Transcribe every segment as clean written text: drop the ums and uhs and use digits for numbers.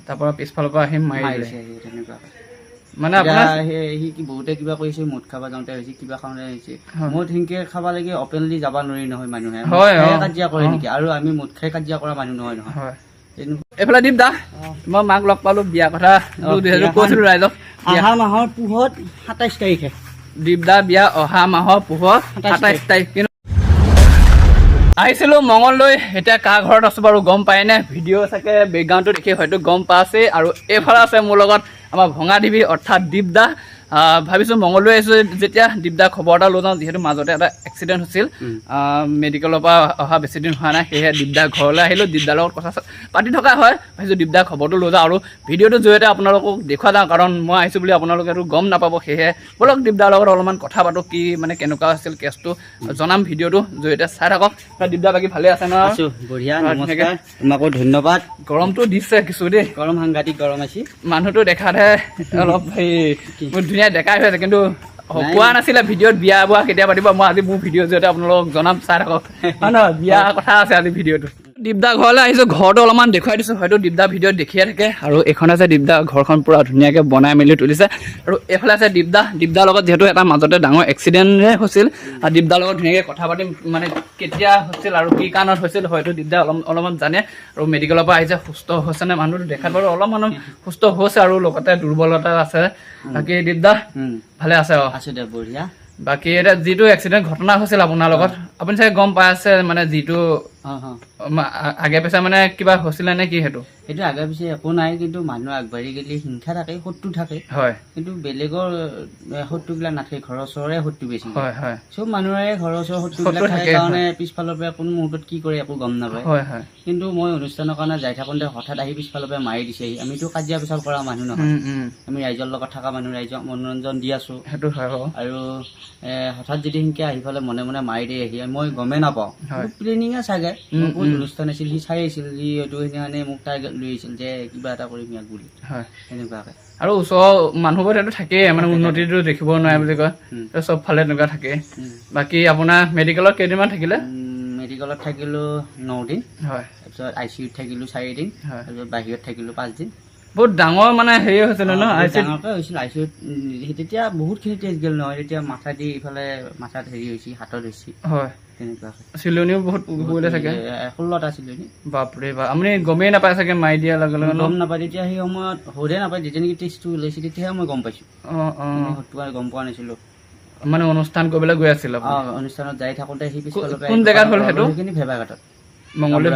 তাৰপৰা পিছফালৰ পৰা আহি মাৰিলে তেনেকুৱা মানে আপোনাৰ সি কি বহুতে কিবা কৰিছে মদ খাব যাওঁতে হৈছে কিবা খাওঁতে হৈছে মদ সিংকে খাব লাগে অপেনলি যাব নোৱাৰি নহয় মানুহে কাজিয়া কৰে নেকি আৰু আমি মদ খাই কাজিয়া কৰা মানুহ নহয় নহয় এইফালে দীপ দা মই মাক লগ পালো বিয়া কথা কৈছিলো ৰাইজক অহা মাহৰ পুহত 27 তাৰিখে দীপ দা বিয়া অহা মাহৰ পুহত 27 তাৰিখ আহিছিলো মঙললৈ এতিয়া কাৰ ঘৰত আছো বাৰু গম পাই নে ভিডিঅ' চাগে বেকগ্ৰাউণ্ডটো দেখি হয়তো গম পাইছে আৰু এইফালে আছে মোৰ লগত আমাৰ ভঙা দেৱী অৰ্থাৎ দীপ দা ভাবিছোঁ মঙললৈ আহিছোঁ যেতিয়া দীপ দা খবৰ এটা লৈ যাওঁ যিহেতু মাজতে এটা এক্সিডেণ্ট হৈছিল মেডিকেলৰ পৰা অহা বেছি দিন হোৱা নাই সেয়েহে দীপ দা ঘৰলৈ আহিলোঁ দীপ দাৰ লগত কথা পাতি থকা হয় ভাবিছোঁ দীপ দা খবৰটো লৈ যাওঁ আৰু ভিডিঅ'টোৰ জৰিয়তে আপোনালোকক দেখুওৱা যাওঁ কাৰণ মই আহিছোঁ বুলি আপোনালোকেতো গম নাপাব সেয়েহে ব'লক দীপ দাৰ লগত অলপমান কথা পাতোঁ কি মানে কেনেকুৱা আছিল কেছটো জনাম ভিডিঅ'টো জৰিয়তে চাই থাকক দীপ দা বাকী ভালে আছে ন বঢ়িয়া নমস্কাৰ তোমাকো ধন্যবাদ গৰমটো দিছে কিছু দেই গৰম সাংঘাতিক গৰম আছে মানুহটো দেখাতহে অলপ ধুনীয়া দেখাই হৈ আছে কিন্তু কোৱা নাছিলে ভিডিঅ'ত বিয়া বোৱা কেতিয়া পাতিব মই আজি মোৰ ভিডিঅ'ৰ জৰিয়তে আপোনালোকক জনাম চাই থাকক হয় নহয় বিয়া কথা আছে আজি ভিডিঅ'টো দীপদা ঘৰলৈ আহিছোঁ ঘৰটো অলপমান দেখুৱাই দিছোঁ হয়তো দীপদা ভিডিঅ'ত দেখিয়ে থাকে আৰু এইখন আছে দীপদা ঘৰখন পূৰা ধুনীয়াকৈ বনাই মেলি তুলিছে আৰু এইফালে আছে দীপদাৰ লগত যিহেতু এটা মাজতে ডাঙৰ এক্সিডেণ্টে হৈছিল আৰু দীপদাৰ লগত ধুনীয়াকৈ কথা পাতিম মানে কেতিয়া হৈছিল আৰু কি কাৰণত হৈছিল হয়তো দীপদা অলপমান জানে আৰু মেডিকেলৰ পৰা আহিছে সুস্থ হৈছেনে মানুহটো দেখাত বাৰু অলপমান সুস্থ হৈছে আৰু লগতে দুৰ্বলতা আছে বাকী দীপদা ভালে আছে আছে দে বঢ়িয়া বাকী এতিয়া যিটো এক্সিডেণ্ট ঘটনা হৈছিল আপোনাৰ লগত আপুনি চাগে গম পাই আছে মানে যিটো আগে পিছে মানে কিবা হৈছিলে নে কি সেইটো আগে পিছে একো নাই কিন্তু মানুহ আগবাঢ়ি গেলি হিংসা থাকে শত্ৰু থাকে হয় কিন্তু বেলেগৰ শত্ৰুবিলাক নাথাকে ঘৰৰ ওচৰৰে শত্ৰু বেছি হয় হয় চব মানুহৰে ঘৰৰ ওচৰৰ শত্ৰুবিলাক থাকে কাৰণে পিছফালৰ পৰা কোনো মুহূৰ্তত কি কৰে একো গম নাপায় হয় হয় কিন্তু মই অনুষ্ঠানৰ কাৰণে যাই থাকোঁতে হঠাৎ আহি পিছফালৰ পৰা মাৰি দিছেহি আমিতো কাজিয়া পেচাল কৰা মানুহ নহয় আমি ৰাইজৰ লগত থকা মানুহ ৰাইজক মনোৰঞ্জন দি আছো সেইটো হয় আৰু হঠাৎ যদি সিনকে আহি পেলাই মনে মনে মাৰি দিয়ে আহি মই গমেই নাপাওঁ প্লেনিঙে চাগে অনুষ্ঠান আছিল সি চাই আছিল সি হয়তো সেইদিনাখনে মোক টাৰ্গেট লৈ আহিছিল যে কিবা এটা কৰিম ইয়াক বুলি হয় সেনেকুৱাকে আৰু ওচৰৰ মানুহবোৰ সেইটো থাকেই মানে উন্নতিটো দেখিব নোৱাৰে বুলি কয় চব ফালে তেনেকুৱা থাকে বাকী আপোনাৰ মেডিকেলত কেইদিনমান থাকিলে মেডিকেলত থাকিলোঁ 9 দিন হয় তাৰপিছত ICUত থাকিলোঁ 4 দিন তাৰপিছত বাহিৰত থাকিলোঁ 5 দিন বহুত ডাঙৰ মানে হেৰি হৈছিল ন ডাঙৰকৈ হৈছিল ICUত তেতিয়া বহুতখিনি টেষ্ট গ'ল নহয় তেতিয়া মাথা দি ইফালে মাথাত হেৰি হৈছে হাতত হৈছে হয় তেনেকুৱা চিলনিও বহুত পৰিলে থাকে 16টা চিলনি বাপৰে বাপ আপুনি গমেই নাপায় চাগে মাৰি দিয়াৰ লগে লগে গম নাপায় তেতিয়া সেই সময়ত সৰুতে নাপায় যেতিয়া নেকি টেষ্টটো ওলাইছে তেতিয়াহে মই গম পাইছোঁ গম পোৱা নাছিলোঁ মানে অনুষ্ঠান কৰিবলৈ গৈ আছিল অনুষ্ঠানত যাই থাকোঁতে সি পিছফালৰ পৰা কোন জেগাত হ'ল সেইটো সেইখিনি ভেবাঘাটত মঙলদৈ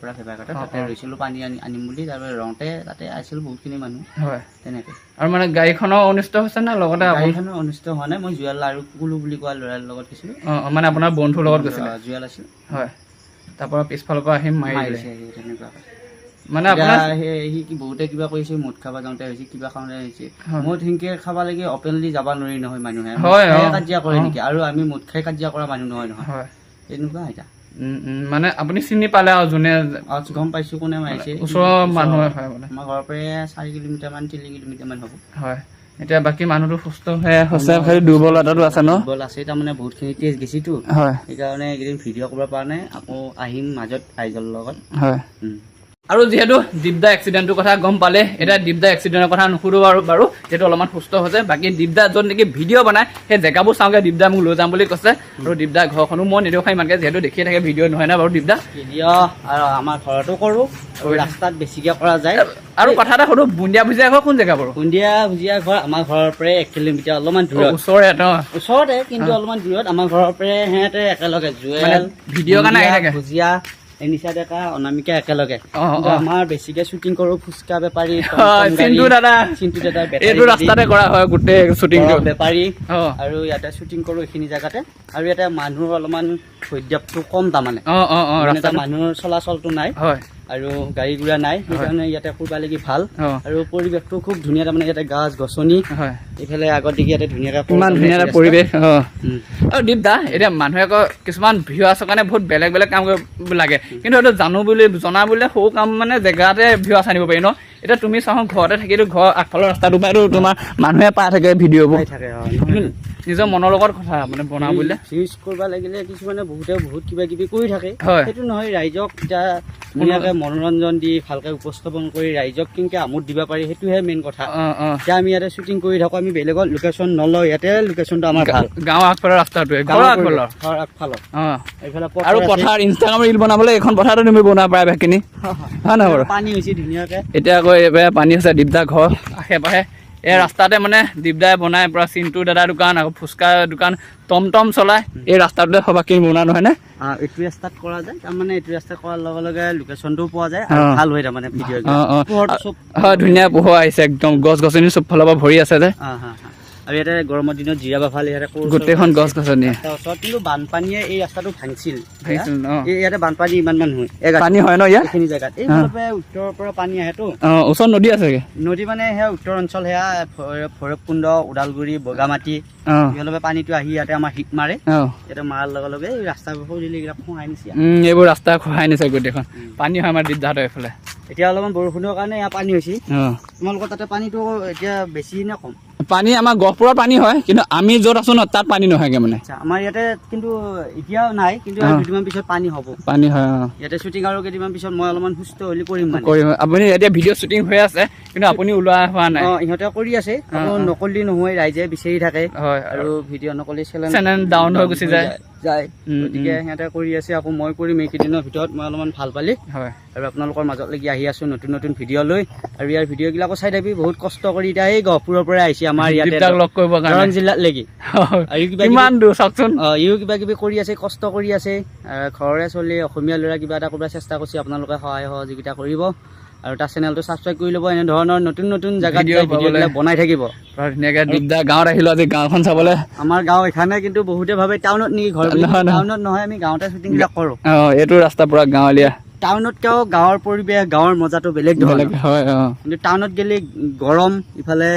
পৰা ভেবাঘাটত তাতে ৰৈছিলোঁ পানী আনিম বুলি তাৰপৰা ৰওঁতে তাতে আহিছিল বহুতখিনি মানুহ হয় তেনেকৈ আৰু মানে গাড়ীখনৰ অনিষ্ট হৈছে নে লগতে গাড়ীখনৰ অনিষ্ট হোৱা নাই মই জুৱেল আৰু কুলু বুলি কোৱা ল'ৰাৰ লগত গৈছিলোঁ মানে আপোনাৰ বন্ধুৰ লগত গৈছিলে জুৱেল আছিল হয় তাৰপৰা পিছফালৰ পৰা আহি মাৰি দিছে তেনেকুৱা মানে আপোনাৰ সি কি বহুতে কিবা কৰিছে মদ খাব যাওঁতে হৈছে কিবা খাওঁতে হৈছে মদ সিংকে খাব লাগে অপেনলি যাব নোৱাৰি নহয় মানুহে কাজিয়া কৰে নেকি আৰু আমি মদ খাই কাজিয়া কৰা মানুহ নহয় নহয় তেনেকুৱা এটা মানে আপুনি চিনি পালে আৰু যোনে গম পাইছোঁ কোনে মাৰিছে ওচৰৰ মানুহ হয় মানে আমাৰ ঘৰৰ পৰা 4 কিলোমিটাৰমান 3 কিলোমিটাৰমান হ'ব হয় এতিয়া বাকী মানুহটো সুস্থ হৈ হৈছে খালি দুৰ্বলতাটো আছে ন দুৰ্বল আছে তাৰমানে বহুতখিনি টেষ্ট গেছিতো হয় সেইকাৰণে এইকেইদিন ভিডিঅ' কৰিব পৰা নাই আকৌ আহিম মাজত ৰাইজৰ লগত হয় আৰু যিহেতু দীপদা এক্সিডেণ্টৰ কথা গম পালে এতিয়া দীপদা এক্সিডেণ্টৰ কথা নুসুধো বাৰু যিহেতু অলপমান সুস্থ হৈছে বাকী দীপদা য'ত নেকি ভিডিঅ' বনাই সেই জেগাবোৰ চাওঁগৈ দীপদা মোক লৈ যাম বুলি কৈছে আৰু দীপদা ঘৰখনো মই নেদেখাই ইমানকৈ যিহেতু দেখিয়ে থাকে ভিডিঅ' নহয় না বাৰু দীপদা ভিডিঅ' আৰু আমাৰ ঘৰতো কৰোঁ আৰু ৰাস্তাত বেছিকৈ কৰা যায় আৰু কথা এটা সুধো বুন্দিয়া ভুজিয়া ঘৰ কোন জেগা বাৰু বুন্দিয়া ভুজিয়া ঘৰ আমাৰ ঘৰৰ পৰাই 1 কিলোমিটাৰ অলপমান দূৰত ওচৰতে কিন্তু অলপমান দূৰত আমাৰ ঘৰৰ পৰাই সিহঁতে একেলগে জুৱেল ভিডিঅ' কাৰণে আহি থাকে ভুজিয়া নিচা ডেকা অনামিকা একেলগে আমাৰ বেছিকে শ্বুটিং কৰো ফুচকা বেপাৰী চিন্তু দাদা এইটো ৰাস্তাতে কৰা হয় গোটেই শ্বুটিং বেপাৰী আৰু ইয়াতে শ্বুটিং কৰো এইখিনি জেগাতে আৰু ইয়াতে মানুহৰ অলপমান ধৈৰ্য্যটো কম তাৰমানে মানুহৰ চলাচলটো নাই আৰু গাড়ী গুড়া নাই সেইকাৰণে ইয়াতে ফুৰিব লাগি ভাল আৰু পৰিৱেশটো খুব ধুনীয়া তাৰমানে ইয়াতে গাছ গছনি এইফালে আগত দেখি ইয়াতে ধুনীয়াকৈ ইমান ধুনীয়া পৰিৱেশ আৰু দীপদা এতিয়া মানুহে আকৌ কিছুমান ভিউৱাৰ্ছৰ কাৰণে বহুত বেলেগ বেলেগ কাম কৰিব লাগে কিন্তু এইটো জনা বুলিলে সৰু কাম মানে জেগাতে ভিউৱাৰ্ছ আনিব পাৰি ন এতিয়া তুমি চাওঁ ঘৰতে থাকিতো ঘৰ আগফালৰ ৰাস্তাটো পৰাতো তোমাৰ মানুহে পাই থাকে ভিডিঅ'বোৰ নিজৰ মনৰ লগত কথা মানে বনাবলৈ ভিউজ কৰিব লাগিলে কিছুমানে বহুতে বহুত কিবা কিবি কৰি থাকে হয় সেইটো নহয় ৰাইজক এতিয়া ধুনীয়াকৈ মনোৰঞ্জন দি ভালকৈ উপস্থাপন কৰি ৰাইজক কেনেকৈ আমোদ দিব পাৰি সেইটোহে মেইন কথা এতিয়া আমি ইয়াতে শ্বুটিং কৰি থাকোঁ আমি বেলেগত লোকেশ্যন নলওঁ ইয়াতে লোকেশ্যনটো আমাৰ ভাল গাঁৱৰ আগফালৰ ৰাস্তাটোৱে আগফালৰ এইফালে আৰু পথাৰ ইনষ্টাগ্ৰাম ৰিল বনাবলৈ এখন পথাৰতো তুমি বনাব পাৰা সেইখিনি হয় নহয় বাৰু পানী হৈছে ধুনীয়াকৈ এতিয়া আকৌ এইবাৰ পানী হৈছে দীপদা ঘৰ আশে পাশে এই ৰাস্তাতে মানে দীপদাই বনাই পূৰা চিন্টু দাদাৰ দোকান আকৌ ফুচকা দোকান টমটম চলাই এই ৰাস্তাটোতে সবাখিনি বনোৱা নহয় নে এইটো ৰাস্তাত কৰা যায় তাৰমানে এইটো ৰাস্তাত কৰাৰ লগে লগে লোকেশ্যনটোও পোৱা যায় আৰু ভাল হয় তাৰমানে ভিডিঅ' হয় ধুনীয়া পোহৰ আহিছে একদম গছ গছনি চব ফালৰ পৰা ভৰি আছে যে আৰু ইয়াতে গৰমৰ দিনত জিৰাব ভাল ইয়াতে গোটেইখন গছ গছনি ওচৰত কিন্তু বানপানীয়ে এই ৰাস্তাটো ভাঙিছিল ইয়াতে বানপানী ইমান নহয় পানী হয় ন ইয়াত এইখিনি জেগাত এইফালৰ পৰা উত্তৰৰ পৰা পানী আহেতো ওচৰত নদী আছে নদী মানে সেয়া উত্তৰ অঞ্চল সেয়া ভৈৰৱকুণ্ড ওদালগুৰি বগামাটি এইফালৰ পৰা পানীটো আহি ইয়াতে আমাৰ হিট মাৰে ইয়াতে মাৰাৰ লগে লগে এই ৰাস্তাবোৰ সৰিলে এইবিলাক খহাই নিছে এইবোৰ ৰাস্তা খহাই নিছে গোটেইখন পানী হয় আমাৰ দিগদাৰ এইফালে এতিয়া অলপমান বৰষুণৰ কাৰণে ইয়াত পানী হৈছে তোমালোকৰ তাতে পানীটো এতিয়া বেছি নে কম পানী আমাৰ গহপুৰৰ পানী হয় কিন্তু আমি য'ত আছো ন তাত পানী নহয়গে মানে আমাৰ ইয়াতে কিন্তু এতিয়াও নাই কিন্তু দুদিনমান পিছত পানী হ'ব পানী হয় ইয়াতে শ্বুটিং আৰু কেইদিনমান পিছত মই অলপমান সুস্থ হ'লে কৰিম আপুনি এতিয়া ভিডিঅ' শ্বুটিং হৈ আছে কিন্তু আপুনি ওলোৱা হোৱা নাই ইহঁতে কৰি আছে নকলি নহয় ৰাইজে বিচাৰি থাকে আৰু ভিডিঅ' নকলি চেনেল ডাউন হৈ গুচি যায় গতিকে সিহঁতে কৰি আছে আকৌ মই কৰিম এইকেইদিনৰ ভিতৰত মই অলপমান ভাল পালি আৰু আপোনালোকৰ মাজত লাগি আহি আছো নতুন নতুন ভিডিঅ' লৈ আৰু ইয়াৰ ভিডিঅ'বিলাকো চাই থাকি বহুত কষ্ট কৰি এতিয়া এই গহপুৰৰ পৰা আহিছে আমাৰ ইয়াতে লগ কৰিব দৰং জিলাত লাগি আৰু কিমান দূৰ চাওকচোন ইও কিবা কিবি কৰি আছে কষ্ট কৰি আছে ঘৰৰে চলি অসমীয়া ল'ৰা কিবা এটা কৰিব চেষ্টা কৰিছে আপোনালোকে সহায় সহযোগিতা কৰিব আৰু তাৰ চেনেলটো ছাবস্ক্ৰাইব কৰি ল'ব এনেধৰণৰ নতুন নতুন জেগাত ভিডিঅ'বিলাক বনাই থাকিব ধুনীয়াকৈ দীপদা গাঁৱত আহিলো আজি গাঁওখন চাবলৈ আমাৰ গাঁও এখানে কিন্তু বহুতে ভাবে টাউনত নেকি ঘৰ টাউনত নহয় আমি গাঁৱতে শ্বুটিংবিলাক কৰোঁ এইটো ৰাস্তা পুৰা গাঁৱলীয়া টাউনতকেও গাঁৱৰ পৰিৱেশ গাঁৱৰ মজাটো বেলেগ ধৰণৰ কিন্তু টাউনত গ'লে গৰম ইফালে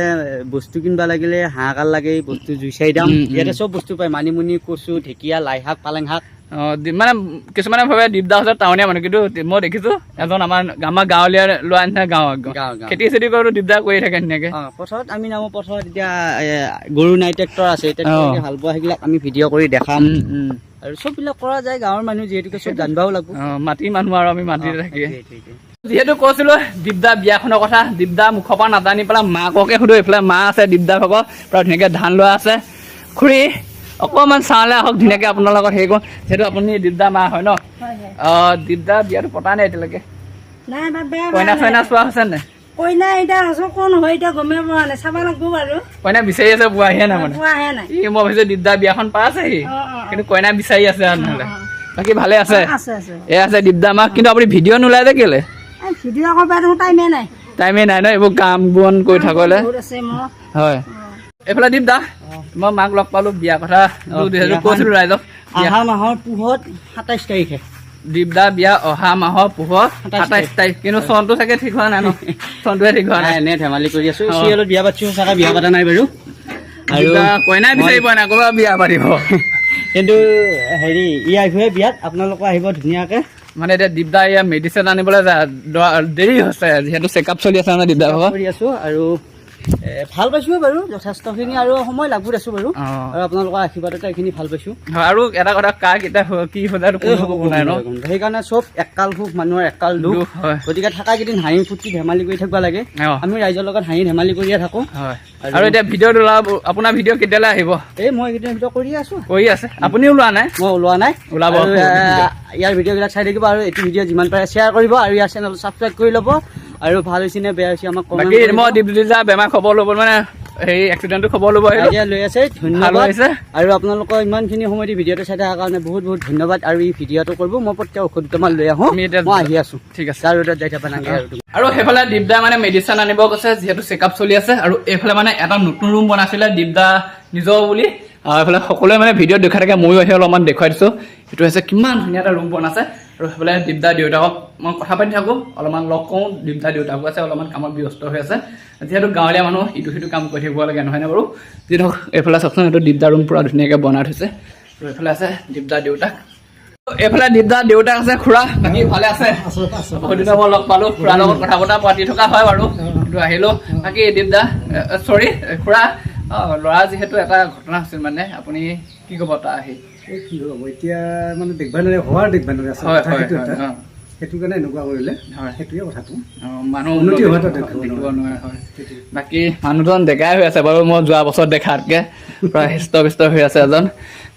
বস্তু কিনিব লাগিলে হাহাকাৰ লাগে বস্তু জুই চাই দাম ইয়াতে চব বস্তু পায় মানিমুনি কচু ঢেকীয়া লাই শাক পালেং শাক মানে কিছুমানে ভাবে দীপদা হৈছে টাউনীয়া মানুহ কিন্তু মই দেখিছো এজন আমাৰ গাঁৱলীয়া লোৱা নিচিনা গাঁও খেতি চেতি কৰোঁ দীপদা কৰি থাকে ধুনীয়াকৈ পথাৰত আমি নামো পথাৰত এতিয়া গৰু নাই ট্ৰেক্টৰ আছে হাল বোৱা সেইবিলাক আমি ভিডিঅ' কৰি দেখাম আৰু চববিলাক কৰা যায় গাঁৱৰ মানুহ যিহেতুকে চব জানিবও লাগিব মাটি মানুহ আৰু আমি মাটিতে থাকি যিহেতু কৈছিলো দীপদা বিয়াখনৰ কথা দীপদা মুখৰ পৰা নাজানি পেলাই মাককে সুধো এইফালে মা আছে দীপদা ভাগৰ পৰা ধুনীয়াকৈ ধান লোৱা আছে খুৰী অকণমান চাওঁলে আহক ধুনীয়াকৈ আপোনাৰ লগত হেৰি কৰোঁ যিহেতু আপুনি দীপদা মা হয় ন দীপদা বিয়াটো পতা নাই এতিয়ালৈকে কইনা চইনা চোৱা হৈছে নাই কইনা এতিয়া আছো কোন হয় এতিয়া গমেই পোৱা নাই চাব লাগিব বাৰু কইনা বিচাৰি আছে পোৱাহে নাই মানে মই ভাবিছো দীপদা বিয়াখন পাইছেহি কিন্তু কইনা বিচাৰি আছে নহ'লে বাকী ভালে আছে এ আছে দীপদা মা কিন্তু আপুনি ভিডিঅ' নোলাই যে কেলে ভিডিঅ' কৰিব টাইমে নাই ন এইবোৰ কাম বন কৰি থাকলে হয় এইফালে দীপদা মই মাক লগ পালো বিয়া কথা কৈছিলো ৰাইজক অহা মাহৰ পুহত 27 তাৰিখে দীপদা বিয়া অহা মাহৰ পুহত 27 তাৰিখ কিন্তু চনটো চাগে ঠিক হোৱা নাই ন চনটোহে ঠিক হোৱা নাই এনে ধেমালি কৰি আছো চিৰিয়েলত বিয়া পাতিছো চাগে বিয়া পতা নাই বাৰু আৰু কইনাই বিচাৰি পোৱা নাই ক'ৰবাত বিয়া পাতিব কিন্তু হেৰি ই আহিবহে বিয়াত আপোনালোকে আহিব ধুনীয়াকৈ মানে এতিয়া দীপদা ইয়াৰ মেডিচিন আনিবলৈ দেৰি হৈছে যিহেতু চেকআপ চলি আছে মানে দীপদা কৰি আছো আৰু ভাল পাইছো বাৰু যথেষ্টখিনি আৰু সময় লাগব আছো বাৰু আৰু আপোনালোকৰ আশীৰ্বাদতে এইখিনি ভাল পাইছো আৰু এটা কথা কাৰ কেতিয়া কি সদায় নাই ন সেইকাৰণে চব একাল সুখ মানুহৰ একাল দুখ গতিকে থকা কেইদিন হাঁহি ফূৰ্তি ধেমালি কৰি থাকিব লাগে আমি ৰাইজৰ লগত হাঁহি ধেমালি কৰিয়ে থাকো আৰু এতিয়া ভিডিঅ'ত ওলাব আপোনাৰ ভিডিঅ' কেতিয়ালৈ আহিব এই মই এইকেইদিন ভিডিঅ' কৰি আছো কৰি আছে আপুনি ওলোৱা নাই মই ওলোৱা নাই ওলাব ইয়াৰ ভিডিঅ'বিলাক চাই থাকিব আৰু এইটো ভিডিঅ' যিমান পাৰে শ্বেয়াৰ কৰিব আৰু ইয়াৰ চেনেল ছাবস্ক্ৰাইব কৰি ল'ব আৰু ভাল হৈছে নে বেয়া হৈছে আমাক বাকী মই দীপদা বেমাৰ খবৰ ল'ব মানে হেৰি এক্সিডেণ্টটো খবৰ ল'ব লৈ আছে ধন্যবাদ আৰু আপোনালোকৰ ইমানখিনি সময় দি ভিডিঅ'টো চাই থকাৰ কাৰণে বহুত বহুত ধন্যবাদ আৰু এই ভিডিঅ'টো কৰিব মই প্ৰত্যেক ঔষধ দুটামান লৈ আহোঁ মই আহি আছো ঠিক আছে আৰু যাই থাকা নাগে আৰু সেইফালে দীপদা মানে মেডিচিন আনিব গৈছে যিহেতু চেকআপ চলি আছে আৰু এইফালে মানে এটা নতুন ৰুম বনাইছিলে দীপদা নিজৰ বুলি এইফালে সকলোৱে মানে ভিডিঅ'ত দেখাই থাকে ময়ো আহি অলপমান দেখুৱাই দিছোঁ সেইটো হৈছে কিমান ধুনীয়া এটা ৰুম বনাইছে আৰু সেইফালে দীপদা দেউতাকক মই কথা পাতি থাকোঁ অলপমান লগ কৰোঁ দীপদা দেউতাকো আছে অলপমান কামত ব্যস্ত হৈ আছে যিহেতু গাঁৱলীয়া মানুহ ইটো সিটো কাম কৰি থাকিব লাগে নহয়নে বাৰু যি ধৰক এইফালে চাওকচোন সেইটো দীপদা ৰুম পূৰা ধুনীয়াকৈ বনাই থৈছে আৰু এইফালে আছে দীপদা দেউতাক এইফালে দীপদা দেউতাক আছে খুৰা বাকী ভালে আছে বহুত দিনৰ মই লগ পালোঁ খুৰাৰ লগত কথা বতৰা পাতি থকা হয় বাৰু কিন্তু আহিলোঁ বাকী দীপদা চৰি খুৰা ল'ৰা যিহেতু এটা ঘটনা হৈছিল মানে আপুনি কি ক'ব তাৰ আহি এই কি হ'ব এতিয়া মানে দেখবাই নোৱাৰে হোৱাৰ দেখবাই নোৱাৰে হয় আচলতে হয় সেইটো এটা হয় সেইটো কাৰণে এনেকুৱা কৰিলে হয় সেইটোৱে কথাটো মানুহ উন্নতি হোৱাটো দেখিব নোৱাৰে হয় বাকী মানুহজন ডেকাই হৈ আছে বাৰু মই যোৱা বছৰ দেখাতকৈ প্ৰায় হৃষ্টপুষ্ট হৈ আছে এজন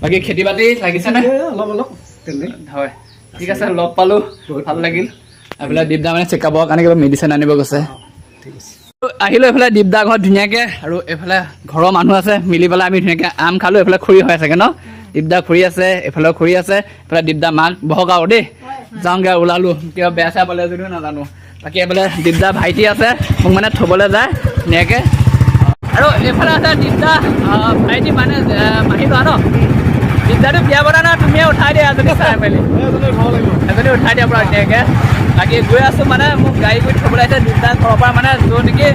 বাকী খেতি বাতি লাগিছেনে অলপ অলপ তেনে হয় ঠিক আছে লগ পালোঁ ভাল লাগিল এইফালে দীপদা মানে চেকআপৰ কাৰণে কিবা মেডিচিন আনিব গৈছে ঠিক আছে আহিলোঁ এইফালে দীপদা ঘৰত ধুনীয়াকৈ আৰু এইফালে ঘৰৰ মানুহ আছে মিলি পেলাই আমি ধুনীয়াকৈ আম খালোঁ এইফালে খুৰী হৈ চাগে ন দীপদা খুৰী আছে এইফালেও খুৰী আছে এইফালে দীপদা মাক বহক আৰু দেই যাওঁগৈ ওলালোঁ কিবা বেয়া চেয়া পালে যদিও নাজানো বাকী এইফালে দীপদা ভাইটি আছে মোক মানে থ'বলৈ যায় ধুনীয়াকৈ আৰু এইফালে আছে দীপদা ভাইটি মানে মাহী লোৱা ন দীপদাটো বিয়া পতা না তুমিয়ে উঠাই দিয়া এজনী চাই মেলি এজনী উঠাই দিয়া পৰা ধুনীয়াকৈ বাকী গৈ আছোঁ মানে মোক গাড়ী কৰি থ'বলৈ আহিছে দীপদা ঘৰৰ পৰা মানে য'ত নেকি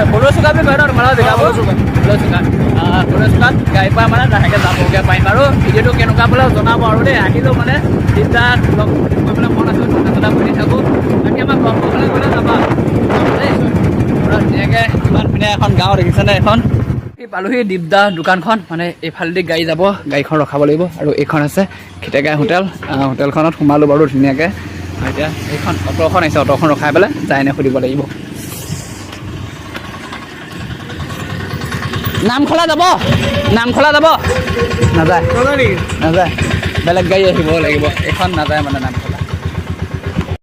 সৰু চুকা বুলি কয় ন তোমালোকৰ জেগাবোৰ সৰু চুকাত গাড়ীৰ পৰা মানে লাহেকৈ যাবগৈ পাৰিম আৰু ভিডিঅ'টো কেনেকুৱা বোলে জনাব আৰু দেই আহিলেও মানে দীপদা লগ কৰিবলৈ মন আছে কথা চথা কৰি থাকোঁ বাকী আমাৰ গহপুৰফালে গ'লে যাবা দেই ধুনীয়াকৈ ইমান ধুনীয়া এখন গাঁও দেখিছেনে এখন পালোহি দীপদা দোকানখন মানে এইফালেদি গাড়ী যাব গাড়ীখন ৰখাব লাগিব আৰু এইখন আছে খিটেকাই হোটেল হোটেলখনত সোমালোঁ বাৰু ধুনীয়াকৈ এতিয়া এইখন অ'টোখন আহিছে অ'টোখন ৰখাই পেলাই যায়নে সুধিব লাগিব নামখলা যাব নাজায় নাযায় বেলেগ গাড়ী আহিব লাগিব এইখন নাযায় মানে নামখলা